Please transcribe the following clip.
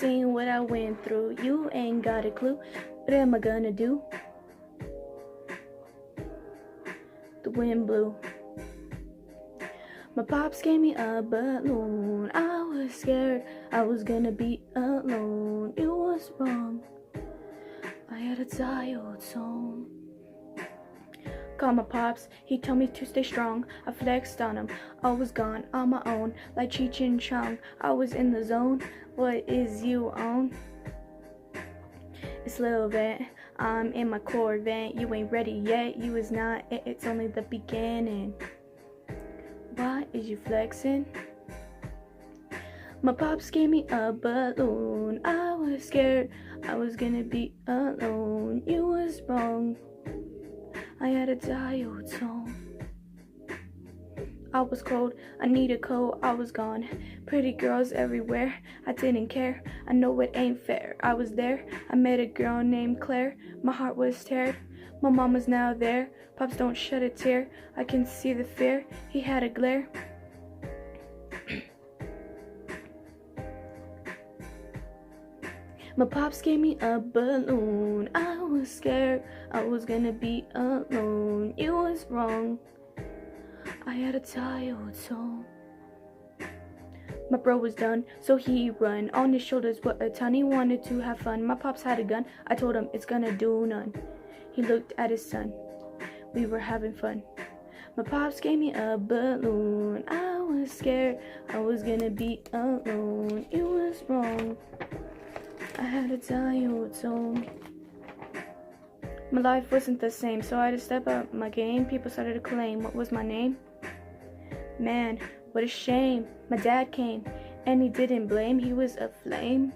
seen what I went through. You ain't got a clue. What am I gonna do? The wind blew. My pops gave me a balloon. I was scared I was gonna be alone. It was wrong. I had a dialed tone. Called my pops, he told me to stay strong. I flexed on him, I was gone on my own, like Cheech and Chong. I was in the zone. What is you on? It's Lil Vet, I'm in my Corvette. You ain't ready yet, you is not, it's only the beginning. Why is you flexing? My pops gave me a balloon. I was scared I was gonna be alone. You was wrong. I had a dial tone. I was cold, I needed coat, I was gone. Pretty girls everywhere, I didn't care. I know it ain't fair. I was there, I met a girl named Claire. My heart was teared, my mama's now there. Pops, don't shed a tear, I can see the fear. He had a glare. My pops gave me a balloon. I was scared I was gonna be alone. It was wrong. I had a dialed tone. My bro was done, so he run. On his shoulders were a ton. He wanted to have fun. My pops had a gun. I told him it's gonna do none. He looked at his son. We were having fun. My pops gave me a balloon. I was scared I was gonna be alone. It was wrong. I had a dialed tone. My life wasn't the same, so I had to step up my game. People started to claim what was my name. Man, what a shame. My dad came, and he didn't blame. He was aflame.